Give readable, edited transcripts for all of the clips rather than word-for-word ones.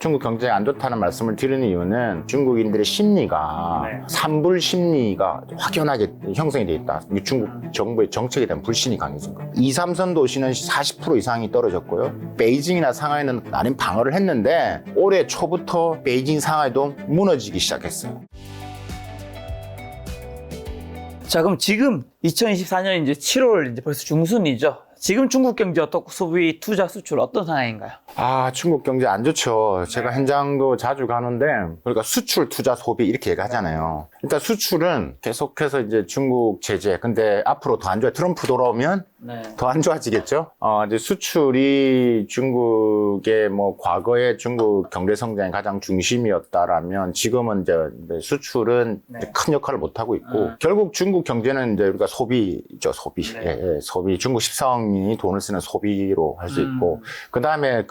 중국 경제가 안 좋다는 말씀을 드리는 이유는 중국인들의 심리가 산불 심리가 확연하게 형성이 돼 있다. 중국 정부의 정책에 대한 불신이 강해진 거예요. 2, 3선 도시는 40% 이상이 떨어졌고요. 베이징이나 상하이는 나름 방어를 했는데 올해 초부터 베이징, 상하이도 무너지기 시작했어요. 자, 그럼 지금 2024년 이제 7월 이제 벌써 중순이죠. 지금 중국 경제 어떻고 소비, 투자, 수출 어떤 상황인가요? 중국 경제 안 좋죠. 제가 현장도 자주 가는데, 그러니까 수출, 투자, 소비 이렇게 얘기하잖아요. 일단 수출은 계속해서 이제 중국 제재, 근데 앞으로 더 안 좋아요. 트럼프 돌아오면 더 안 좋아지겠죠? 이제 수출이 중국의 뭐 과거에 중국 경제 성장의 가장 중심이었다라면 지금은 이제 수출은 이제 큰 역할을 못 하고 있고, 결국 중국 경제는 이제 우리가 소비죠, 소비. 소비. 중국 14억인이 돈을 쓰는 소비로 할 수 있고, 그 다음에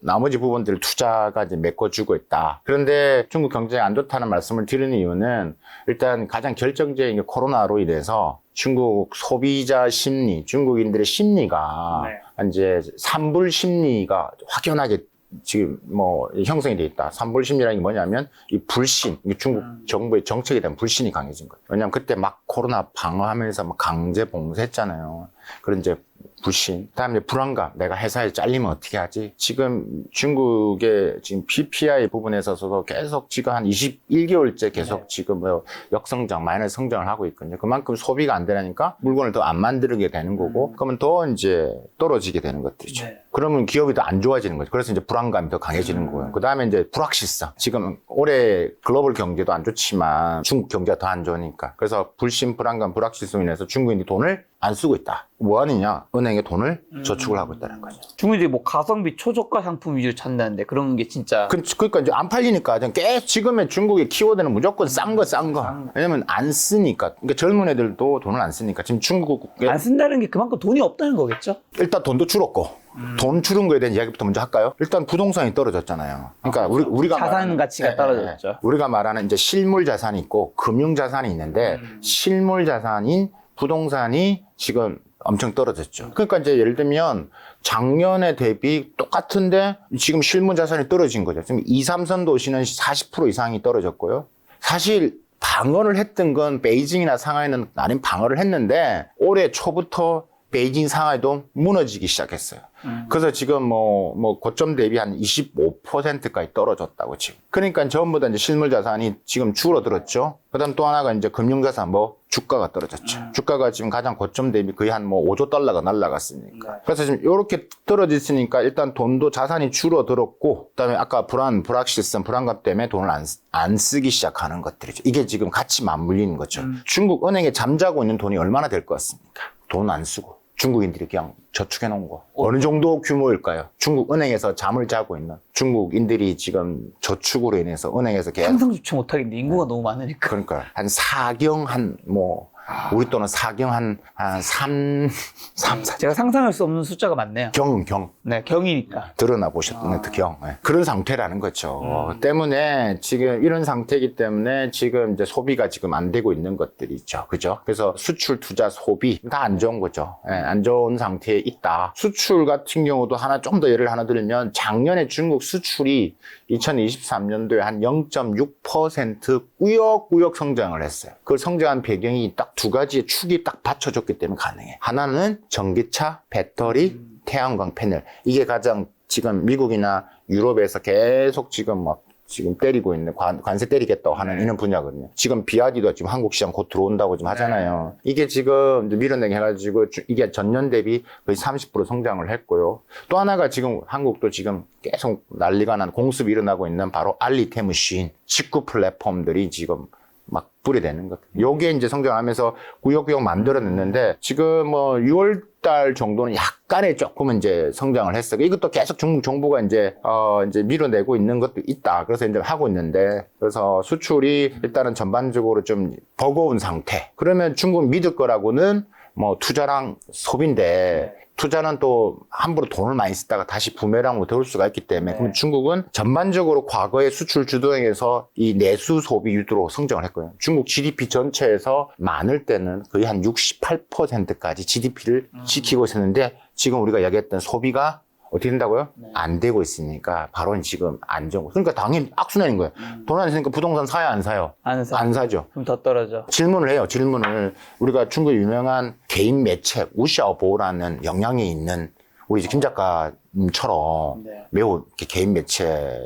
나머지 부분들 투자가 이제 메꿔주고 있다. 그런데 중국 경제가 안 좋다는 말씀을 드리는 이유는 일단 가장 결정적인 게 코로나로 인해서 중국 소비자 심리, 중국인들의 심리가 이제 산불 심리가 확연하게 지금 뭐 형성이 돼 있다. 산불 심리라는 게 뭐냐면 이 불신, 중국 정부의 정책에 대한 불신이 강해진 거예요. 왜냐하면 그때 막 코로나 방어하면서 막 강제 봉쇄했잖아요. 그런 이제 불신. 그다음에 불안감. 내가 회사에 잘리면 어떻게 하지? 지금 중국의 지금 PPI 부분에 있어서도 계속 지금 한 21개월째 계속 지금 뭐 역성장, 마이너스 성장을 하고 있거든요. 그만큼 소비가 안 되니까 물건을 더 안 만들게 되는 거고, 그러면 더 이제 떨어지게 되는 것들이죠. 그러면 기업이 더 안 좋아지는 거죠. 그래서 이제 불안감이 더 강해지는 거예요. 그 다음에 이제 불확실성. 지금 올해 글로벌 경제도 안 좋지만 중국 경제가 더 안 좋으니까. 그래서 불신, 불안감, 불확실성으로 인해서 중국인이 돈을 안 쓰고 있다. 뭐 하느냐? 은행에 돈을 저축을 하고 있다는 거죠. 중국인들이 뭐 가성비 초저가 상품 위주로 찾는데 그런 게 진짜. 그러니까 이제 안 팔리니까 계속 지금의 중국의 키워드는 무조건 싼 거. 왜냐면 안 쓰니까. 그러니까 젊은 애들도 돈을 안 쓰니까. 지금 중국에 안 쓴다는 게 그만큼 돈이 없다는 거겠죠? 일단 돈도 줄었고. 돈 줄은 거에 대한 이야기부터 먼저 할까요? 일단 부동산이 떨어졌잖아요. 그러니까 우리가 자산 말하는, 가치가 떨어졌죠. 우리가 말하는 이제 실물 자산이 있고 금융 자산이 있는데 실물 자산인 부동산이 지금 엄청 떨어졌죠. 그러니까 이제 예를 들면 작년에 대비 똑같은데 지금 실물 자산이 떨어진 거죠. 지금 2, 3선 도시는 40% 이상이 떨어졌고요. 사실 방어를 했던 건 베이징이나 상하이는 나름 방어를 했는데 올해 초부터 베이징, 상하이도 무너지기 시작했어요. 그래서 지금 뭐 고점 대비 한 25%까지 떨어졌다고 지금. 그러니까 전부 다 이제 실물 자산이 지금 줄어들었죠. 그다음 또 하나가 이제 금융 자산 주가가 떨어졌죠. 주가가 지금 가장 고점 대비 거의 한 5조 달러가 날라갔으니까. 그래서 지금 이렇게 떨어졌으니까 일단 돈도 자산이 줄어들었고, 그다음에 아까 불확실성, 불안감 때문에 돈을 안 쓰기 시작하는 것들이죠. 이게 지금 같이 맞물리는 거죠. 중국 은행에 잠자고 있는 돈이 얼마나 될 것 같습니까? 돈 안 쓰고. 중국인들이 그냥 저축해 놓은 거. 어느 정도 규모일까요? 중국 은행에서 잠을 자고 있는 중국인들이 지금 저축으로 인해서 은행에서 계속 항상 주체 못하겠는데 인구가 너무 많으니까. 그러니까 한 4경 우리 또는 4경 한 3, 4. 제가 상상할 수 없는 숫자가 많네요. 경. 네, 경이니까. 드러나 보셨던 경. 그런 상태라는 거죠. 때문에 지금 이런 상태이기 때문에 지금 이제 소비가 지금 안 되고 있는 것들이 있죠. 그죠? 그래서 수출, 투자, 소비 다 안 좋은 거죠. 안 좋은 상태에 있다. 수출 같은 경우도 좀 더 예를 하나 들면 작년에 중국 수출이 2023년도에 한 0.6% 꾸역꾸역 성장을 했어요. 그 성장한 배경이 딱 두 가지의 축이 딱 받쳐줬기 때문에 가능해. 하나는 전기차, 배터리, 태양광 패널. 이게 가장 지금 미국이나 유럽에서 계속 지금 때리고 있는 관세 때리겠다고 하는 이런 분야거든요. 지금 비아디도 지금 한국 시장 곧 들어온다고 지금 하잖아요. 이게 지금 밀어내기 해가지고 이게 전년 대비 거의 30% 성장을 했고요. 또 하나가 지금 한국도 지금 계속 난리가 난 공습이 일어나고 있는 바로 알리테무신 직구 플랫폼들이 지금 막 뿌리대는 것. 요게 이제 성장하면서 구역구역 만들어냈는데 지금 6월 달 정도는 약간의 조금은 이제 성장을 했어요. 이것도 계속 중국 정부가 이제 밀어내고 있는 것도 있다. 그래서 이제 하고 있는데 그래서 수출이 일단은 전반적으로 좀 버거운 상태. 그러면 중국 믿을 거라고는 투자랑 소비인데 투자는 또 함부로 돈을 많이 쓰다가 다시 부메랑으로 돌을 수가 있기 때문에 그럼 중국은 전반적으로 과거의 수출 주도형에서 이 내수 소비 유도로 성장을 했거든요. 중국 GDP 전체에서 많을 때는 거의 한 68%까지 GDP를 지키고 있었는데 지금 우리가 얘기했던 소비가 어떻게 된다고요? 네. 안 되고 있으니까 바로 지금 안 좋은 거. 그러니까 당연히 악순환인 거예요. 돈 안 있으니까 부동산 사요, 안 사요? 안 사. 안 사죠. 그럼 더 떨어져. 질문을 해요. 질문을. 우리가 중국 유명한 개인 매체 우샤오보라는 영향이 있는 우리 김 작가님처럼 네. 매우 이렇게 개인 매체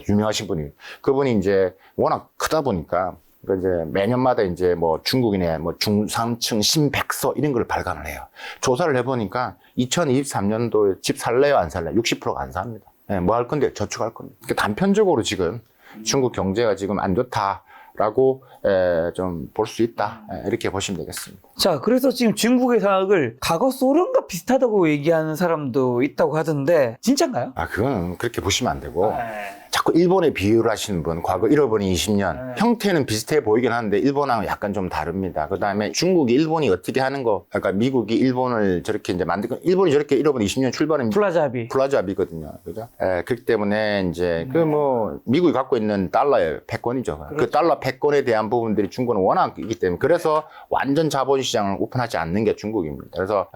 유명하신 분이 그분이 이제 워낙 크다 보니까 그러니까 이제 매년마다 이제 뭐 중국인의 뭐 중상층 신백서 이런 걸 발간을 해요. 조사를 해보니까 2023년도에 집 살래요, 안 살래요? 60%가 안 삽니다. 네, 뭐 할 건데? 저축할 겁니다. 그러니까 단편적으로 지금 중국 경제가 지금 안 좋다라고 좀 볼 수 있다. 이렇게 보시면 되겠습니다. 자, 그래서 지금 중국의 상황을 과거 소련과 비슷하다고 얘기하는 사람도 있다고 하던데 진짜인가요? 아, 그거는 그렇게 보시면 안 되고 네. 자꾸 일본에 비유를 하시는 분, 과거 잃어버린 20년. 네. 형태는 비슷해 보이긴 하는데 일본하고 약간 좀 다릅니다. 그 다음에 중국이 일본이 어떻게 하는 거, 그러니까 미국이 일본을 저렇게 이제 만들고, 일본이 저렇게 잃어버린 20년 출발은 플라자비. 플라자비거든요. 그죠? 그렇기 때문에 이제 미국이 갖고 있는 달러의 패권이죠. 그 달러 패권에 대한 부분들이 중국은 워낙 있기 때문에 그래서 완전 자본시장을 오픈하지 않는 게 중국입니다. 그래서,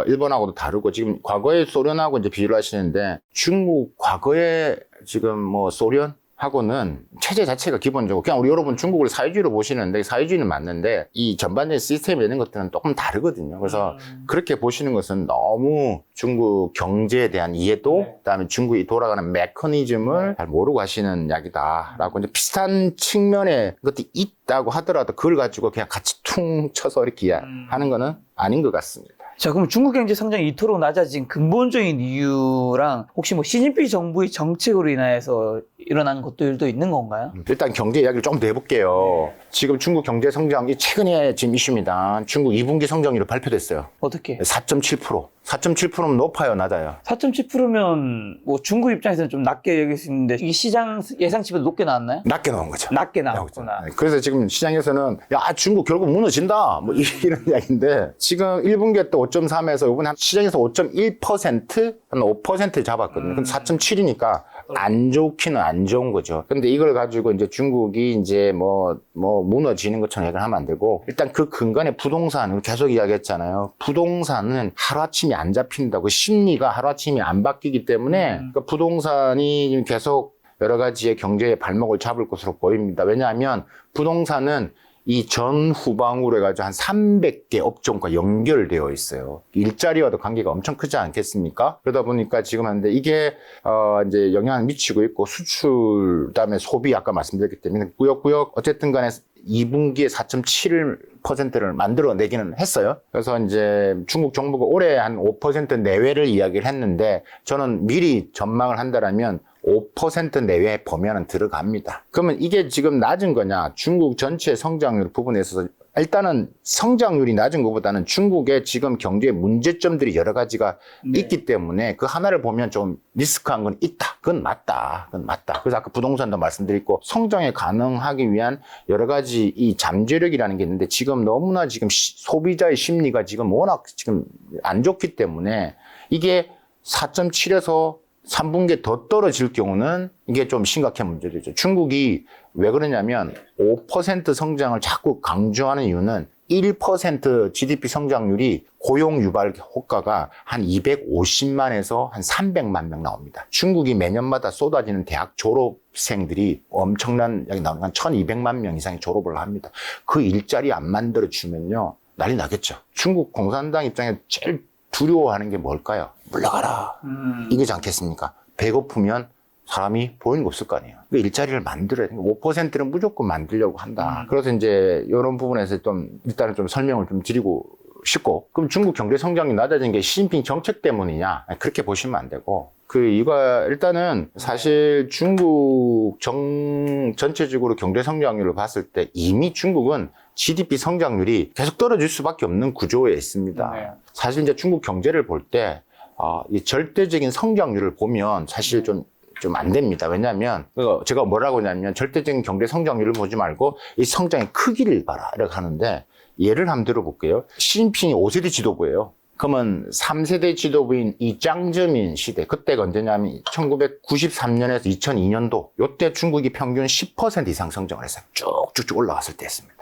일본하고도 다르고 지금 과거에 소련하고 이제 비교를 하시는데 중국 과거에 지금 뭐 소련하고는 체제 자체가 기본적으로 그냥 우리 여러분 중국을 사회주의로 보시는데 사회주의는 맞는데 이 전반적인 시스템 이런 것들은 조금 다르거든요. 그래서 그렇게 보시는 것은 너무 중국 경제에 대한 이해도 그다음에 중국이 돌아가는 메커니즘을 잘 모르고 하시는 이야기다라고 이제 비슷한 측면의 것도 있다고 하더라도 그걸 가지고 그냥 같이 퉁 쳐서 이렇게 하는 거는 아닌 것 같습니다. 자, 그럼 중국 경제 성장이 이토록 낮아진 근본적인 이유랑 혹시 뭐 시진핑 정부의 정책으로 인해서 일어난 것들도 있는 건가요? 일단 경제 이야기를 좀 더 해볼게요. 지금 중국 경제 성장이 최근에 지금 이슈입니다. 중국 2분기 성장률이 발표됐어요. 어떻게? 4.7%. 4.7%면 높아요, 낮아요? 4.7%면 뭐 중국 입장에서는 좀 낮게 여길 수 있는데 이 시장 예상치보다 높게 나왔나요? 낮게 나온 거죠. 낮게 나왔구나. 그래서 지금 시장에서는 야 중국 결국 무너진다 뭐 이런 이야기인데 지금 1분기에 또 5.3에서 이번에 시장에서 5.1% 한 5% 잡았거든요. 근데 4.7이니까 안 좋기는 안 좋은 거죠. 근데 이걸 가지고 이제 중국이 이제 뭐 무너지는 것처럼 얘기를 하면 안 되고 일단 그 근간에 부동산 계속 이야기했잖아요. 부동산은 하루아침에 안 잡힌다고 심리가 하루아침에 안 바뀌기 때문에 그러니까 부동산이 계속 여러 가지의 경제의 발목을 잡을 것으로 보입니다. 왜냐하면 부동산은 이 전후방으로 해가지고 한 300개 업종과 연결되어 있어요. 일자리와도 관계가 엄청 크지 않겠습니까? 그러다 보니까 지금 하는데 이게, 이제 영향을 미치고 있고 수출, 그 다음에 소비 아까 말씀드렸기 때문에 구역구역 어쨌든 간에 2분기에 4.7%를 만들어내기는 했어요. 그래서 이제 중국 정부가 올해 한 5% 내외를 이야기를 했는데 저는 미리 전망을 한다라면 5% 내외 범위는 들어갑니다. 그러면 이게 지금 낮은 거냐? 중국 전체 성장률 부분에 있어서 일단은 성장률이 낮은 것보다는 중국의 지금 경제의 문제점들이 여러 가지가 있기 때문에 그 하나를 보면 좀 리스크한 건 있다. 그건 맞다. 그래서 아까 부동산도 말씀드렸고 성장에 가능하기 위한 여러 가지 이 잠재력이라는 게 있는데 지금 너무나 지금 소비자의 심리가 지금 워낙 지금 안 좋기 때문에 이게 4.7에서 3분기에 더 떨어질 경우는 이게 좀 심각한 문제죠. 중국이 왜 그러냐면 5% 성장을 자꾸 강조하는 이유는 1% GDP 성장률이 고용 유발 효과가 한 250만에서 한 300만 명 나옵니다. 중국이 매년마다 쏟아지는 대학 졸업생들이 엄청난, 여기 나오는 한 1200만 명 이상이 졸업을 합니다. 그 일자리 안 만들어주면요, 난리 나겠죠. 중국 공산당 입장에 제일 두려워하는 게 뭘까요? 물러가라. 이거지 않겠습니까? 배고프면 사람이 보이는 거 없을 거 아니에요. 그러니까 일자리를 만들어야 돼요. 5%는 무조건 만들려고 한다. 그래서 이제 이런 부분에서 좀 일단은 좀 설명을 좀 드리고 싶고, 그럼 중국 경제 성장이 낮아진 게 시진핑 정책 때문이냐? 그렇게 보시면 안 되고, 이거 일단은 사실 중국 전체적으로 경제 성장률을 봤을 때 이미 중국은 GDP 성장률이 계속 떨어질 수밖에 없는 구조에 있습니다. 네. 사실 이제 중국 경제를 볼 때, 이 절대적인 성장률을 보면 사실 좀 안 됩니다. 왜냐하면, 제가 뭐라고 하냐면, 절대적인 경제 성장률을 보지 말고, 이 성장의 크기를 봐라. 이렇게 하는데, 예를 한번 들어볼게요. 시진핑이 5세대 지도부예요. 그러면 3세대 지도부인 이 짱저민 시대, 그때가 언제냐면 1993년에서 2002년도, 요때 중국이 평균 10% 이상 성장을 했어요. 쭉쭉쭉 올라왔을 때였습니다.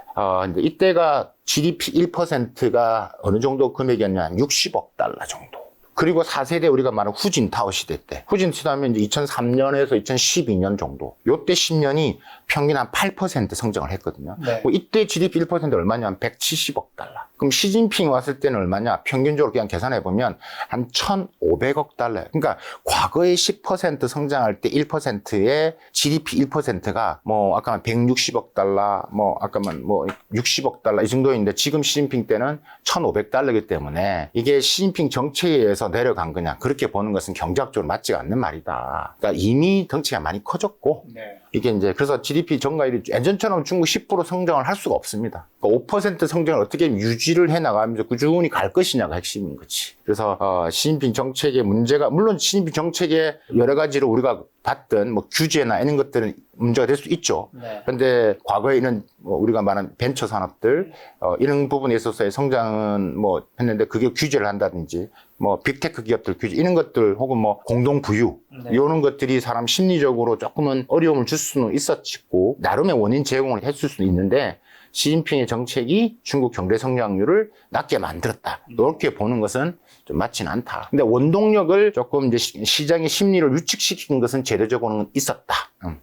근데 이때가 GDP 1%가 어느 정도 금액이었냐면 60억 달러 정도. 그리고 4세대 우리가 말하는 후진타워 시대 때. 후진타워 하면 이제 2003년에서 2012년 정도. 요때 10년이 평균 한 8% 성장을 했거든요. 네. 이때 GDP 1% 얼마냐? 170억 달러. 그럼 시진핑 왔을 때는 얼마냐? 평균적으로 그냥 계산해보면 한 1,500억 달러. 그러니까 과거에 10% 성장할 때 1%의 GDP 1%가 뭐 아까 160억 달러, 뭐 아까만 뭐 60억 달러 이 정도인데 지금 시진핑 때는 1,500달러이기 때문에 이게 시진핑 정책에 의해서 내려간 거냐? 그렇게 보는 것은 경제학적으로 맞지가 않는 말이다. 그러니까 이미 덩치가 많이 커졌고 네. 이게 이제 그래서 GDP 전가율이 예전처럼 중국 10% 성장을 할 수가 없습니다. 그러니까 5% 성장을 어떻게 유지를 해 나가면서 꾸준히 갈 것이냐가 핵심인 거지. 그래서 시진핑 정책의 문제가 물론 시진핑 정책에 여러 가지로 우리가 봤던 뭐 규제나 이런 것들은 문제가 될 수 있죠. 네. 그런데 과거에 있는 뭐 우리가 말하는 벤처 산업들 이런 부분에 있어서의 성장은 뭐 했는데 그게 규제를 한다든지 뭐 빅테크 기업들 규제 이런 것들 혹은 뭐 공동 부유 네. 이런 것들이 사람 심리적으로 조금은 어려움을 줄 수는 있었고 나름의 원인 제공을 했을 수는 있는데 시진핑의 정책이 중국 경제 성장률을 낮게 만들었다. 이렇게 보는 것은 좀 맞지는 않다. 근데 원동력을 조금 이제 시장의 심리를 위축시킨 것은 제도적으로는 있었다.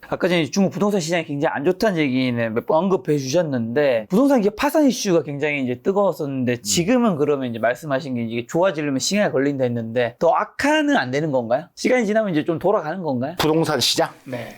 아까 전에 중국 부동산 시장이 굉장히 안 좋다는 얘기는 몇 번 언급해 주셨는데 부동산 기업 파산 이슈가 굉장히 이제 뜨거웠었는데 지금은 그러면 이제 말씀하신 게 이게 좋아지려면 시간이 걸린다 했는데 더 악화는 안 되는 건가요? 시간이 지나면 이제 좀 돌아가는 건가요? 부동산 시장? 네.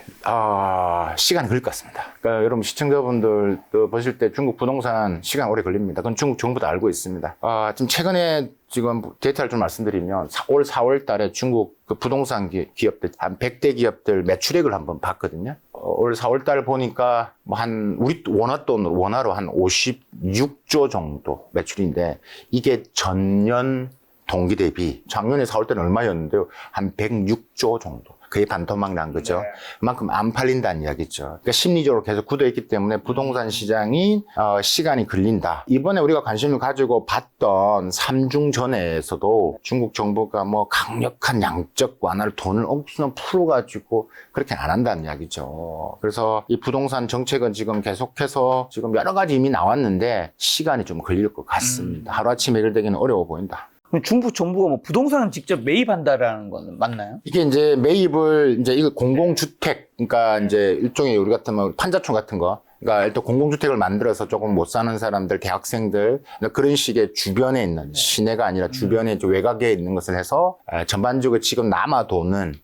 시간이 걸릴 것 같습니다. 그러니까 여러분 시청자분들도 보실 때 중국 부동산 시간 오래 걸립니다. 그건 중국 정부도 알고 있습니다. 지금 최근에 지금 데이터를 좀 말씀드리면 올 4월 달에 중국 그 부동산 기업들 한 100대 기업들 매출액을 한번 봤거든요. 올 4월 달 보니까 뭐 우리 원화로 한 56조 정도 매출인데 이게 전년 동기 대비 작년에 4월 때는 얼마였는데요? 한 106조 정도. 거의 반토막 난 거죠. 네. 그만큼 안 팔린다는 이야기죠. 그러니까 심리적으로 계속 굳어있기 때문에 부동산 시장이 시간이 걸린다. 이번에 우리가 관심을 가지고 봤던 삼중전에서도 중국 정부가 뭐 강력한 양적 완화를 돈을 엄청 풀어가지고 그렇게 안 한다는 이야기죠. 그래서 이 부동산 정책은 지금 계속해서 지금 여러 가지 이미 나왔는데 시간이 좀 걸릴 것 같습니다. 하루아침에 해결되기는 어려워 보인다. 그럼 중국 정부가 뭐 부동산을 직접 매입한다라는 건 맞나요? 이게 이제 매입을 이제 이거 공공주택, 그러니까 이제 일종의 우리 같으면 판자촌 같은 거. 그러니까 일단 공공주택을 만들어서 조금 못 사는 사람들, 대학생들, 그런 식의 주변에 있는, 시내가 아니라 주변에 좀 외곽에 있는 것을 해서 전반적으로 지금 남아도는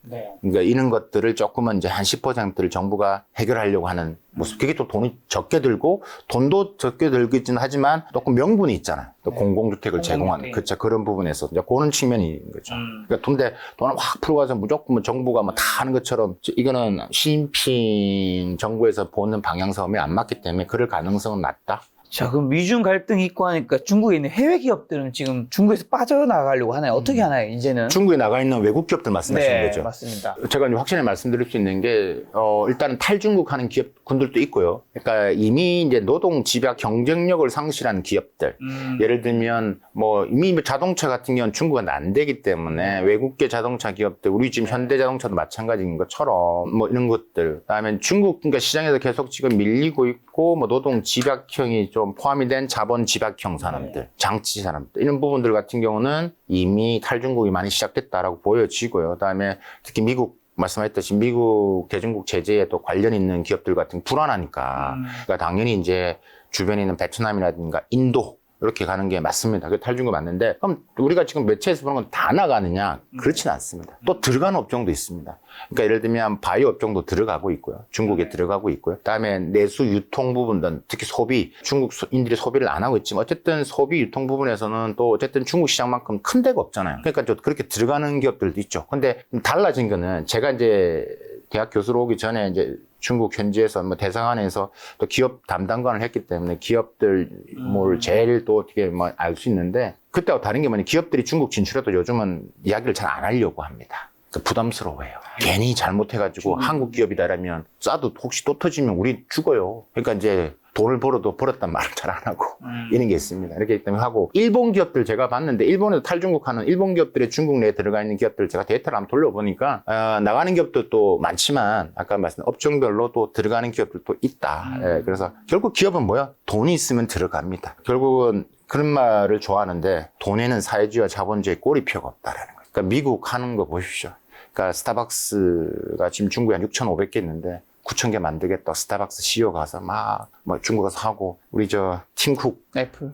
그러니까 이런 것들을 조금은 이제 한 10%를 정부가 해결하려고 하는 모습. 그게 또 돈이 적게 들고, 돈도 적게 들겠긴 하지만 조금 명분이 있잖아요. 또 공공주택을 제공하는, 그쵸. 그런 부분에서 이제 그런 측면이 있는 거죠. 그러니까 돈을 확 풀어가서 무조건 뭐 정부가 뭐 다 하는 것처럼 이거는 시진핑 정부에서 보는 방향성에 안 맞기 때문에 그럴 가능성은 낮다. 자, 그럼 미중 갈등이 있고 하니까 중국에 있는 해외 기업들은 지금 중국에서 빠져나가려고 하나요? 어떻게 하나요, 이제는? 중국에 나가 있는 외국 기업들 말씀하시는 네, 거죠? 맞습니다. 제가 이제 확실히 말씀드릴 수 있는 게, 일단은 탈중국 하는 기업군들도 있고요. 그러니까 이미 이제 노동 집약 경쟁력을 상실한 기업들. 예를 들면, 뭐, 이미 자동차 같은 경우는 중국은 안 되기 때문에 외국계 자동차 기업들, 우리 지금 현대자동차도 마찬가지인 것처럼 뭐 이런 것들. 그다음에 중국, 그러니까 시장에서 계속 지금 밀리고 있고, 뭐 노동 집약형이 좀 포함이 된 자본 집약형 산업들, 장치 산업들, 이런 부분들 같은 경우는 이미 탈중국이 많이 시작됐다라고 보여지고요. 그다음에 특히 미국 말씀하셨듯이 미국 대중국 제재에 또 관련 있는 기업들 같은 불안하니까 그러니까 당연히 이제 주변에 있는 베트남이라든가 인도 이렇게 가는 게 맞습니다. 그 탈중국 맞는데 그럼 우리가 지금 매체에서 보는 건 다 나가느냐? 그렇지는 않습니다. 또 들어가는 업종도 있습니다. 그러니까 예를 들면 바이오 업종도 들어가고 있고요. 중국에 들어가고 있고요. 그다음에 내수 유통 부분들 특히 소비 중국인들이 소비를 안 하고 있지만 어쨌든 소비 유통 부분에서는 또 어쨌든 중국 시장만큼 큰 데가 없잖아요. 그러니까 또 그렇게 들어가는 기업들도 있죠. 근데 달라진 거는 제가 이제 대학 교수로 오기 전에 이제 중국 현지에서 뭐 대사관에서 또 기업 담당관을 했기 때문에 기업들 뭘 제일 또 어떻게 뭐 알 수 있는데 그때하고 다른 게 뭐냐 기업들이 중국 진출해도 요즘은 이야기를 잘 안 하려고 합니다. 부담스러워해요. 괜히 잘못해가지고 한국 기업이다라면 싸도 혹시 또 터지면 우리 죽어요. 그러니까 이제 돈을 벌어도 벌었단 말을 잘 안 하고 이런 게 있습니다. 이렇게 때문에 하고 일본 기업들 제가 봤는데 일본에도 탈중국하는 일본 기업들의 중국 내에 들어가 있는 기업들 제가 데이터를 한번 돌려보니까 나가는 기업들도 많지만 아까 말씀드린 업종별로 또 들어가는 기업들도 있다. 예, 그래서 결국 기업은 뭐야? 돈이 있으면 들어갑니다. 결국은 그런 말을 좋아하는데 돈에는 사회주의와 자본주의의 꼬리표가 없다라는 거죠. 그러니까 미국 하는 거 보십시오. 그러니까 스타벅스가 지금 중국에 한 6,500개 있는데 9,000개 만들겠다. 스타벅스 CEO 가서 막 중국 가서 하고 우리 저 팀쿡 애플.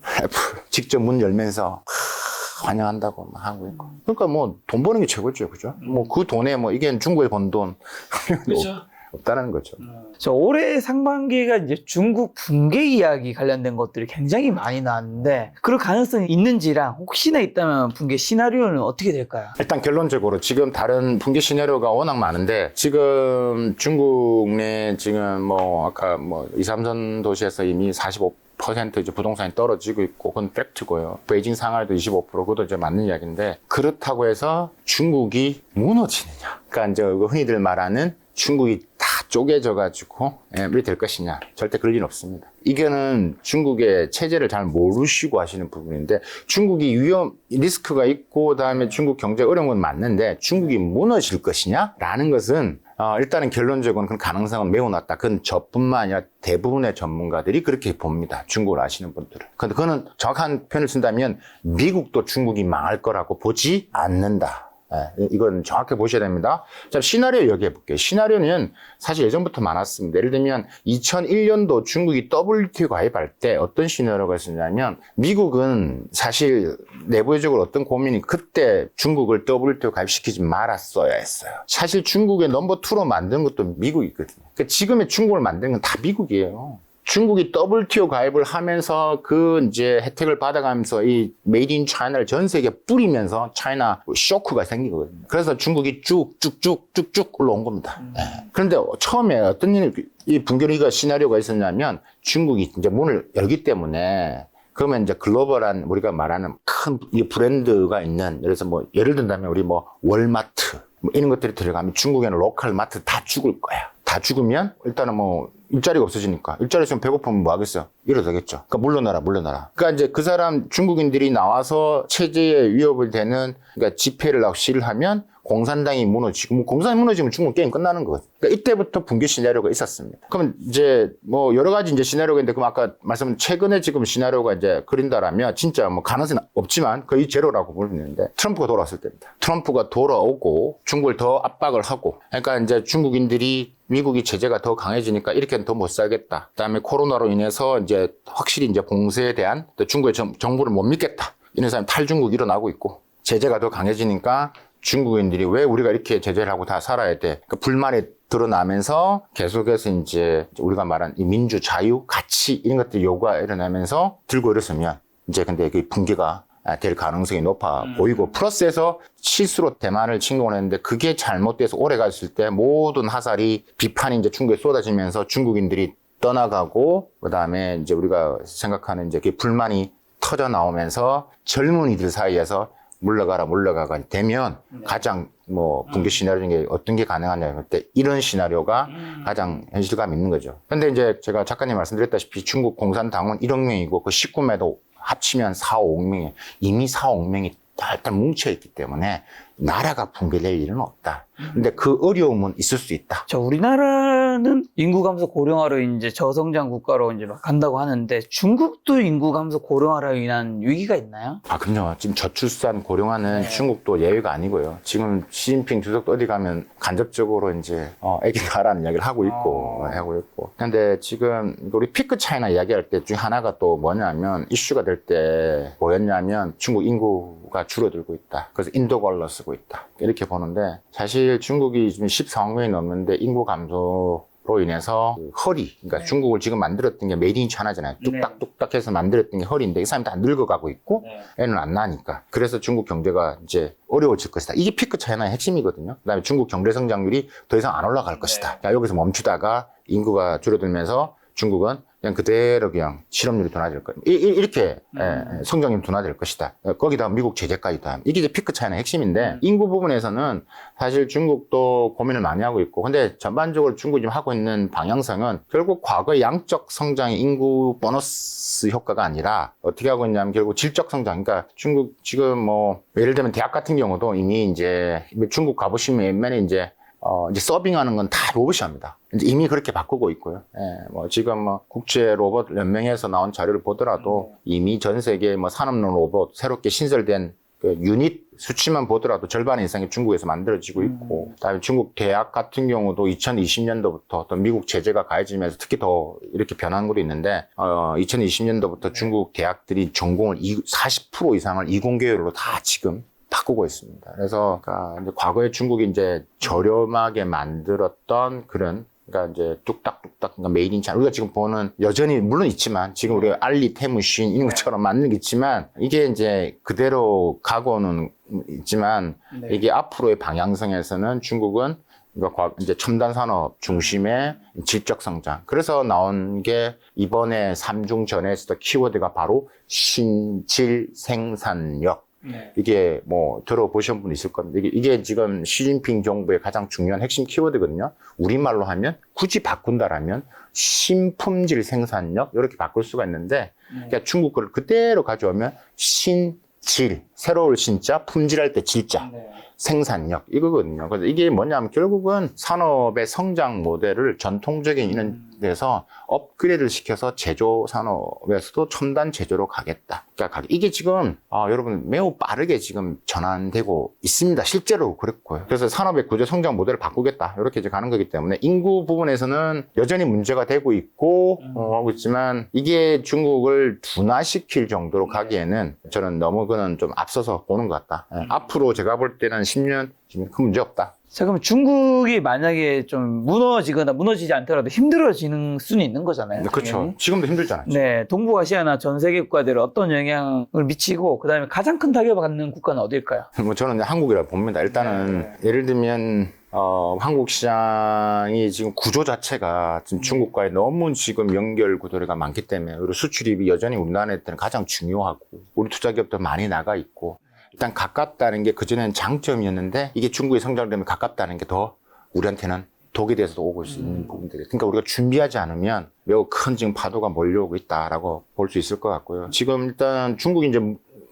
직접 문 열면서 환영한다고 막 하고 있고. 그러니까 뭐 돈 버는 게 최고죠, 그죠? 뭐 그 돈에 뭐 이게 중국에 번 돈 없다는 거죠. 저 올해 상반기가 이제 중국 붕괴 이야기 관련된 것들이 굉장히 많이 나왔는데 그럴 가능성이 있는지랑 혹시나 있다면 붕괴 시나리오는 어떻게 될까요? 일단 결론적으로 지금 다른 붕괴 시나리오가 워낙 많은데 지금 중국 내 지금 뭐 아까 뭐 2, 3선 도시에서 이미 45% 이제 부동산이 떨어지고 있고 그건 팩트고요. 베이징 상하이도 25% 그것도 이제 맞는 이야기인데 그렇다고 해서 중국이 무너지느냐? 그러니까 이제 흔히들 말하는 중국이 다 쪼개져가지고 이렇게 될 것이냐? 절대 그럴 리는 없습니다. 이거는 중국의 체제를 잘 모르시고 하시는 부분인데 중국이 리스크가 있고 그다음에 중국 경제 어려운 건 맞는데 중국이 무너질 것이냐? 라는 것은 일단은 결론적으로는 그 가능성은 매우 낮다. 그건 저뿐만 아니라 대부분의 전문가들이 그렇게 봅니다. 중국을 아시는 분들은. 근데 그거는 정확한 표현을 쓴다면 미국도 중국이 망할 거라고 보지 않는다. 이건 정확히 보셔야 됩니다. 자, 시나리오 얘기해 볼게요. 시나리오는 사실 예전부터 많았습니다. 예를 들면 2001년도 중국이 WTO 가입할 때 어떤 시나리오가 있었냐면 미국은 사실 내부적으로 어떤 고민이 그때 중국을 WTO 가입시키지 말았어야 했어요. 사실 중국의 넘버 2로 만든 것도 미국이거든요. 그러니까 지금의 중국을 만든 건 다 미국이에요. 중국이 WTO 가입을 하면서 그 이제 혜택을 받아가면서 이 메이드 인 차이나를 전 세계에 뿌리면서 차이나 쇼크가 생기거든요. 그래서 중국이 쭉쭉쭉쭉쭉 올라온 겁니다. 그런데 처음에 어떤 이 붕괴리가 시나리오가 있었냐면 중국이 이제 문을 열기 때문에 그러면 이제 글로벌한 우리가 말하는 큰 브랜드가 있는 예를 든다면 우리 뭐 월마트 뭐 이런 것들이 들어가면 중국에는 로컬 마트 다 죽을 거야. 다 죽으면 일단은 뭐 일자리가 없어지니까 일자리 있으면 배고프면 뭐 하겠어요? 이러도 되겠죠. 그러니까 물러나라. 그러니까 이제 그 사람 중국인들이 나와서 체제에 위협을 되는 그러니까 집회를 하고 시위를 하면 공산당이 무너지고 뭐 공산당이 무너지면 중국 게임 끝나는 거거든요. 그러니까 이때부터 붕괴 시나리오가 있었습니다. 그럼 이제 뭐 여러 가지 이제 시나리오가 있는데 그럼 아까 말씀드린 최근에 지금 시나리오가 이제 그린다라면 진짜 뭐 가능성은 없지만 거의 제로라고 보는데 트럼프가 돌아왔을 때입니다. 트럼프가 돌아오고 중국을 더 압박을 하고 그러니까 이제 중국인들이 미국이 제재가 더 강해지니까 이렇게는 더 못 살겠다. 그다음에 코로나로 인해서 이제 확실히 이제 공세에 대한 중국의 정부를 못 믿겠다. 이런 사람이 탈중국 일어나고 있고 제재가 더 강해지니까 중국인들이 왜 우리가 이렇게 제재를 하고 다 살아야 돼? 그러니까 불만이 드러나면서 계속해서 이제 우리가 말한 이 민주, 자유, 가치 이런 것들 요구가 일어나면서 들고 일어서면 이제 근데 그 붕괴가 될 가능성이 높아 보이고 플러스해서 실수로 대만을 침공했는데 그게 잘못돼서 오래 갔을 때 모든 화살이 비판이 이제 중국에 쏟아지면서 중국인들이 떠나가고 그다음에 이제 우리가 생각하는 이제 그 불만이 터져 나오면서 젊은이들 사이에서 물러가가 되면 가장 뭐 붕괴 시나리오 중에 어떤 게 가능하냐 할 때 이런 시나리오가 가장 현실감 있는 거죠. 근데 이제 제가 작가님 말씀드렸다시피 중국 공산당은 1억 명이고 그 식구매도 합치면 4, 5억 명이 이미 4, 5억 명이 일단 뭉쳐있기 때문에 나라가 붕괴될 일은 없다. 근데 그 어려움은 있을 수 있다. 저 우리나라는 인구 감소 고령화로 이제 저성장 국가로 이제 막 간다고 하는데 중국도 인구 감소 고령화로 인한 위기가 있나요? 그럼요. 지금 저출산 고령화는 중국도 예외가 아니고요. 지금 시진핑 주석도 어디 가면 간접적으로 이제 애기 낳으라는 이야기를 하고 있고. 근데 지금 우리 피크 차이나 이야기할 때 중에 하나가 또 뭐냐면 이슈가 될 때 뭐였냐면 중국 인구가 줄어들고 있다. 그래서 인도 걸러 쓰고 있다. 이렇게 보는데 사실 중국이 지금 14억 명이 넘는데 인구 감소로 인해서 허리, 그러니까 중국을 지금 만들었던 게 메이드 인 차이나잖아요. 뚝딱뚝딱 해서 만들었던 게 허리인데 이 사람이 다 늙어가고 있고 애는 안 나니까. 그래서 중국 경제가 이제 어려워질 것이다. 이게 피크 차이나의 핵심이거든요. 그다음에 중국 경제 성장률이 더 이상 안 올라갈 것이다. 여기서 멈추다가 인구가 줄어들면서 중국은 그냥 그대로 그냥 실업률이 둔화될 거예요. 이렇게 성장률이 둔화될 것이다. 거기다 미국 제재까지 다. 이게 이제 피크 차이의 핵심인데 인구 부분에서는 사실 중국도 고민을 많이 하고 있고 근데 전반적으로 중국이 지금 하고 있는 방향성은 결국 과거의 양적 성장의 인구 보너스 효과가 아니라 어떻게 하고 있냐면 결국 질적 성장. 그러니까 중국 지금 뭐 예를 들면 대학 같은 경우도 이미 이제 중국 가보시면 옛날에 이제 서빙하는 건 다 로봇이 합니다. 이미 그렇게 바꾸고 있고요. 뭐 지금 뭐 국제 로봇 연맹에서 나온 자료를 보더라도 이미 전 세계 뭐 산업용 로봇 새롭게 신설된 그 유닛 수치만 보더라도 절반 이상이 중국에서 만들어지고 있고, 그다음에 중국 대학 같은 경우도 2020년도부터 어떤 미국 제재가 가해지면서 특히 더 이렇게 변한 것도 있는데, 2020년도부터 중국 대학들이 전공을 40% 이상을 이공계열로 다 지금 바꾸고 있습니다. 그래서 그러니까 이제 과거에 중국이 이제 저렴하게 만들었던 그런, 그러니까 이제 뚝딱뚝딱, 그러니까 메이드 인 차이나, 우리가 지금 보는 여전히 물론 있지만 지금 우리가 알리, 테무, 쉰 이런 것처럼 만든 게 있지만 이게 이제 그대로 가고는 있지만 이게 앞으로의 방향성에서는 중국은 그러니까 이제 첨단 산업 중심의 질적 성장. 그래서 나온 게 이번에 삼중전에서도 키워드가 바로 신질 생산력. 이게 뭐 들어보신 분 있을 겁니다. 이게 지금 시진핑 정부의 가장 중요한 핵심 키워드거든요. 우리말로 하면 굳이 바꾼다라면 신품질 생산력 이렇게 바꿀 수가 있는데, 그러니까 중국 거를 그대로 가져오면 신질, 새로울 신자, 품질할 때 질자. 생산력 이거거든요. 그래서 이게 뭐냐면 결국은 산업의 성장 모델을 전통적인 이런 데서 업그레이드를 시켜서 제조 산업에서도 첨단 제조로 가겠다. 그러니까 이게 지금 여러분 매우 빠르게 지금 전환되고 있습니다. 실제로 그랬고요. 그래서 산업의 구조 성장 모델을 바꾸겠다. 이렇게 이제 가는 거기 때문에 인구 부분에서는 여전히 문제가 되고 있고 하고 있지만 이게 중국을 둔화시킬 정도로 가기에는 저는 너무 그는 좀 앞서서 보는 것 같다. 앞으로 제가 볼 때는 10년 큰 문제 없다. 자, 그럼 중국이 만약에 좀 무너지거나 무너지지 않더라도 힘들어지는 수는 있는 거잖아요. 그렇죠. 당연히. 지금도 힘들잖아요. 네, 동북아시아나 전 세계 국가들에 어떤 영향을 미치고 그다음에 가장 큰 타격을 받는 국가는 어딜까요? 뭐 저는 한국이라고 봅니다. 일단은 예를 들면 한국 시장이 지금 구조 자체가 지금 중국과의 너무 지금 연결 구도가 많기 때문에 그리고 수출입이 여전히 우리나라한테는 가장 중요하고 우리 투자 기업도 많이 나가 있고 일단 가깝다는 게 그전에는 장점이었는데 이게 중국이 성장되면 가깝다는 게 더 우리한테는 독이 돼서도 오고 있는 부분들이. 그러니까 우리가 준비하지 않으면 매우 큰 지금 파도가 몰려오고 있다라고 볼 수 있을 것 같고요. 지금 일단 중국이 이제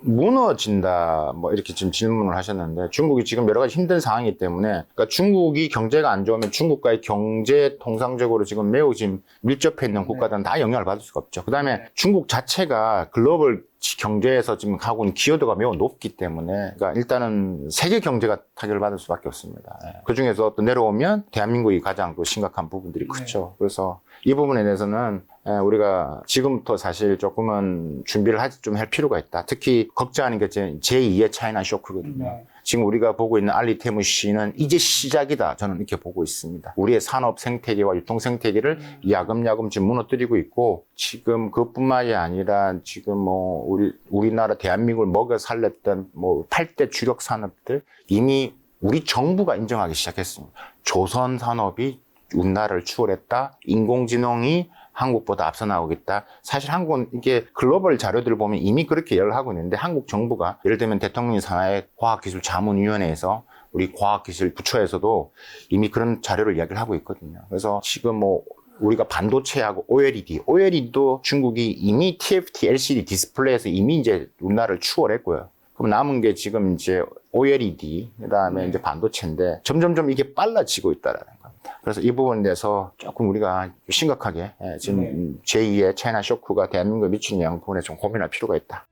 무너진다 뭐 이렇게 지금 질문을 하셨는데 중국이 지금 여러 가지 힘든 상황이기 때문에 그러니까 중국이 경제가 안 좋으면 중국과의 경제 통상적으로 지금 매우 지금 밀접해 있는 국가들은 다 영향을 받을 수가 없죠. 그다음에 중국 자체가 글로벌 경제에서 지금 하고 있는 기여도가 매우 높기 때문에 그러니까 일단은 세계 경제가 타격을 받을 수밖에 없습니다. 그 중에서 또 내려오면 대한민국이 가장 또 심각한 부분들이 크죠. 그래서 이 부분에 대해서는 우리가 지금부터 사실 조금은 준비를 좀 할 필요가 있다. 특히 걱정하는 게 제2의 차이나 쇼크거든요. 지금 우리가 보고 있는 알리테무 씨는 이제 시작이다. 저는 이렇게 보고 있습니다. 우리의 산업 생태계와 유통 생태계를 야금야금 지금 무너뜨리고 있고 지금 그것뿐만이 아니라 지금 뭐 우리나라 대한민국을 먹여 살렸던 뭐 8대 주력 산업들 이미 우리 정부가 인정하기 시작했습니다. 조선 산업이 우리나라를 추월했다. 인공지능이 한국보다 앞서 나오겠다. 사실 한국은 이게 글로벌 자료들을 보면 이미 그렇게 얘기를 하고 있는데 한국 정부가 예를 들면 대통령 산하의 과학기술자문위원회에서 우리 과학기술 부처에서도 이미 그런 자료를 이야기를 하고 있거든요. 그래서 지금 뭐 우리가 반도체하고 OLED도 중국이 이미 TFT LCD 디스플레이에서 이미 이제 우리나라를 추월했고요. 그럼 남은 게 지금 이제 OLED, 그 다음에 이제 반도체인데 점점점 이게 빨라지고 있다라는 겁니다. 그래서 이 부분에 대해서 조금 우리가 심각하게 지금 제2의 차이나 쇼크가 대한민국에 미치는 영향 부분에 좀 고민할 필요가 있다.